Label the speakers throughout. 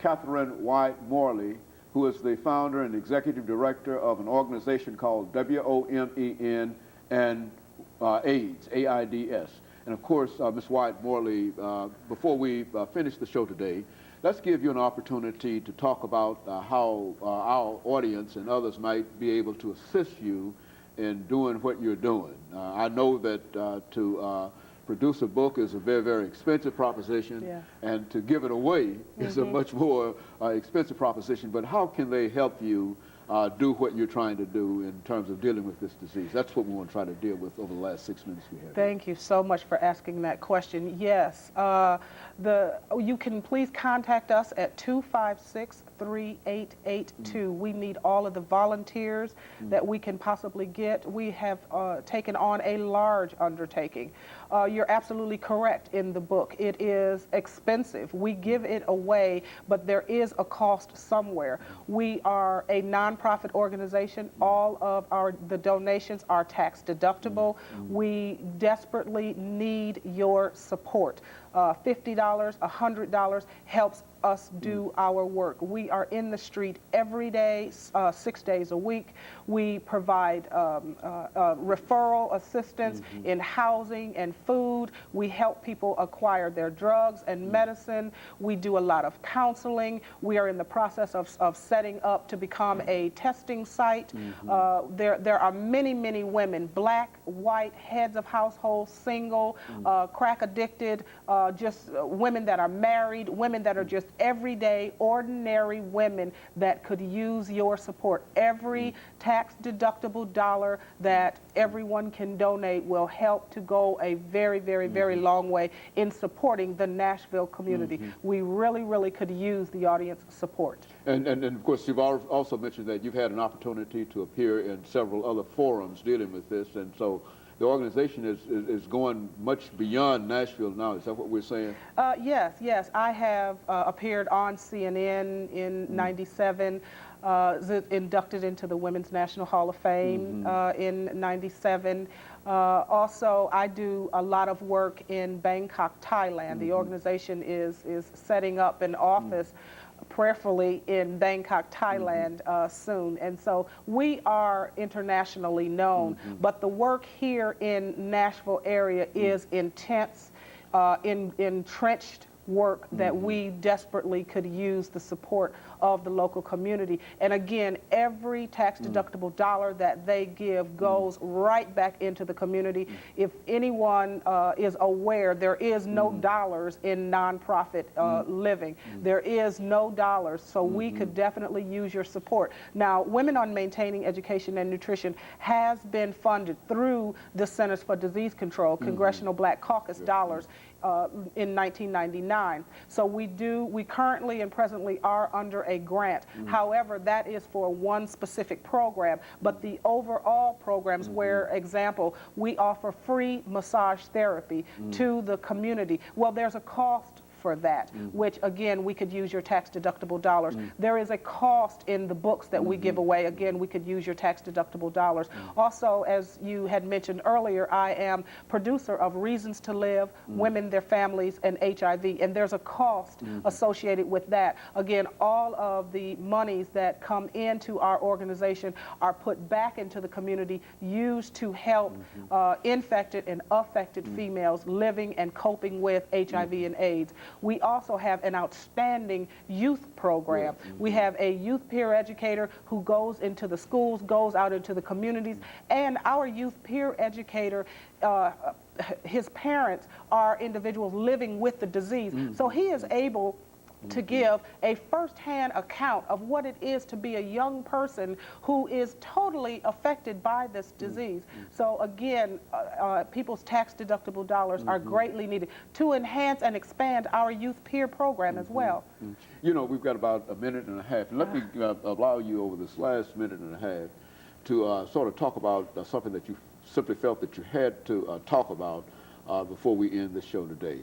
Speaker 1: CWyatt-Morley3, who is the founder and executive director of an organization called WOMEN and AIDS, AIDS. And of course, Ms. Wyatt-Morley, before we finish the show today, let's give you an opportunity to talk about how our audience and others might be able to assist you in doing what you're doing. I know that to produce a book is a very, very expensive proposition,
Speaker 2: Yeah.
Speaker 1: and to give it away is a much more expensive proposition. But how can they help you do what you're trying to do in terms of dealing with this disease? That's what we want to try to deal with over the last 6 minutes we have.
Speaker 2: Thank you so much for asking that question. Yes, you can please contact us at 256-3882. We need all of the volunteers that we can possibly get. We have taken on a large undertaking. You're absolutely correct in the book. It is expensive. We give it away, but there is a cost somewhere. We are a nonprofit organization. All of the donations are tax deductible. We desperately need your support. $50, $100 helps us do our work. We are in the street every day, 6 days a week. We provide referral assistance in housing and food. We help people acquire their drugs and medicine. We do a lot of counseling. We are in the process of setting up to become a testing site. There are many, many women, black, white, heads of households, single, crack addicted, just women that are married, women that are just everyday, ordinary women that could use your support. Every tax-deductible dollar that everyone can donate will help to go a very, very, very long way in supporting the Nashville community. We really, really could use the audience support.
Speaker 1: And of course, you've also mentioned that you've had an opportunity to appear in several other forums dealing with this, and so the organization is going much beyond Nashville now. Is that what we're saying?
Speaker 2: Yes. I have appeared on CNN in '97, inducted into the Women's National Hall of Fame in '97. Also, I do a lot of work in Bangkok, Thailand. The organization is setting up an office prayerfully in Bangkok, Thailand soon. And so we are internationally known, but the work here in Nashville area is intense, entrenched work that we desperately could use the support of the local community. And again, every tax-deductible dollar that they give goes right back into the community. If anyone is aware, there is no dollars in nonprofit living. There is no dollars, so we could definitely use your support. Now, Women on Maintaining Education and Nutrition has been funded through the Centers for Disease Control, Congressional Black Caucus dollars, in 1999. So we currently and presently are under a grant. However, that is for one specific program, but the overall programs where, example, we offer free massage therapy to the community. Well, there's a cost for that, which again, we could use your tax-deductible dollars. There is a cost in the books that we give away. Again, we could use your tax-deductible dollars. Also, as you had mentioned earlier, I am producer of Reasons to Live, Women, Their Families, and HIV, and there's a cost associated with that. Again, all of the monies that come into our organization are put back into the community, used to help infected and affected females living and coping with HIV and AIDS. We also have an outstanding youth program. We have a youth peer educator who goes into the schools, goes out into the communities, and our youth peer educator, his parents are individuals living with the disease. So he is able to give a first-hand account of what it is to be a young person who is totally affected by this disease. So again, people's tax-deductible dollars are greatly needed to enhance and expand our youth peer program as well.
Speaker 1: You know, we've got about a minute and a half, and let me allow you over this last minute and a half to sort of talk about something that you simply felt that you had to talk about before we end the show today.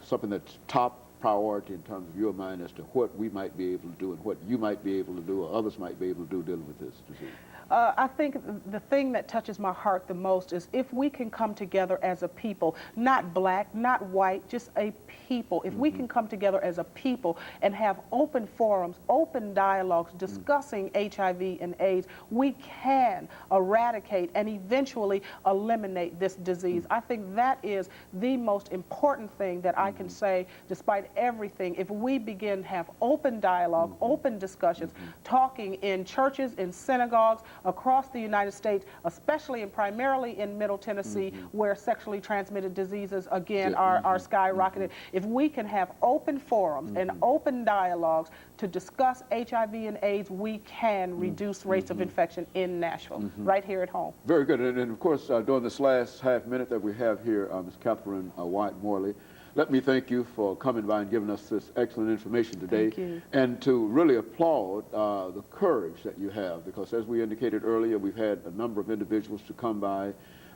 Speaker 1: Something that's top priority in terms of your mind as to what we might be able to do and what you might be able to do or others might be able to do dealing with this disease?
Speaker 2: I think the thing that touches my heart the most is if we can come together as a people, not black, not white, just a people. If we can come together as a people and have open forums, open dialogues discussing HIV and AIDS, we can eradicate and eventually eliminate this disease. I think that is the most important thing that I can say, despite everything. If we begin to have open dialogue, open discussions, talking in churches, in synagogues, across the United States, especially and primarily in Middle Tennessee, where sexually transmitted diseases, again, are skyrocketed. If we can have open forums and open dialogues to discuss HIV and AIDS, we can reduce rates of infection in Nashville, right here at home.
Speaker 1: Very good. And of course, during this last half minute that we have here, Ms. Catherine Wyatt-Morley, let me thank you for coming by and giving us this excellent information today.
Speaker 2: Thank you.
Speaker 1: And to really applaud the courage that you have, because as we indicated earlier, we've had a number of individuals to come by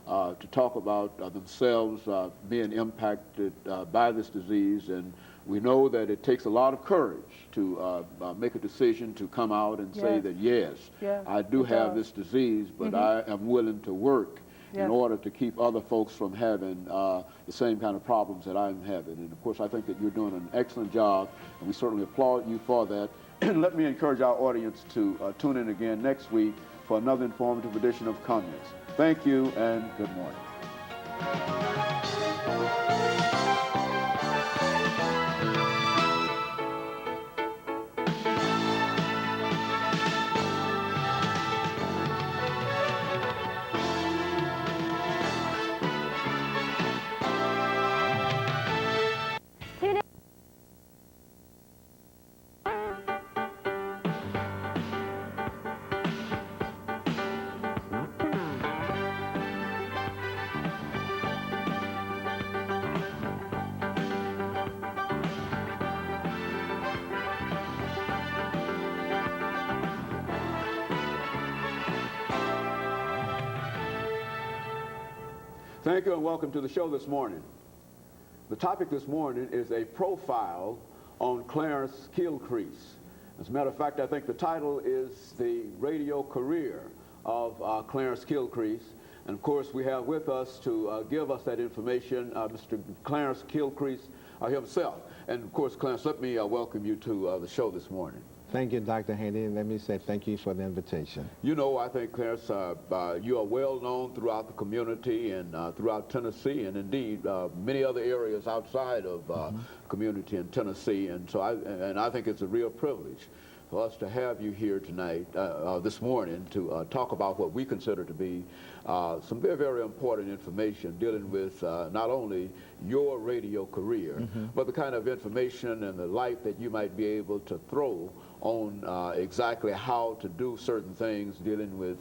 Speaker 1: to talk about themselves being impacted by this disease. And we know that it takes a lot of courage to make a decision to come out and say that, yes, I do have this disease, but I am willing to work in order to keep other folks from having the same kind of problems that I'm having. And of course, I think that you're doing an excellent job, and we certainly applaud you for that. Let me encourage our audience to tune in again next week for another informative edition of Comments. Thank you, and good morning. Thank you and welcome to the show this morning. The topic this morning is a profile on Clarence Kilcrease. As a matter of fact, I think the title is The Radio Career of Clarence Kilcrease. And of course, we have with us to give us that information, Mr. Clarence Kilcrease himself. And of course, Clarence, let me welcome you to the show this morning.
Speaker 3: Thank you, Dr. Haney, and let me say thank you for the invitation.
Speaker 1: You know, I think, Clarence, you are well known throughout the community and throughout Tennessee, and indeed many other areas outside of community in Tennessee. And so I think it's a real privilege for us to have you here tonight, this morning, to talk about what we consider to be some very, very important information dealing with not only your radio career, but the kind of information and the light that you might be able to throw on exactly how to do certain things dealing with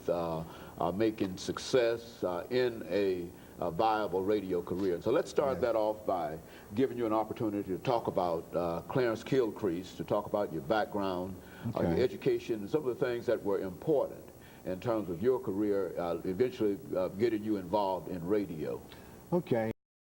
Speaker 1: making success in a viable radio career. And so let's start that off by giving you an opportunity to talk about Clarence Kilcrease, to talk about your background, your education, and some of the things that were important in terms of your career, eventually getting you involved in radio.
Speaker 3: Okay.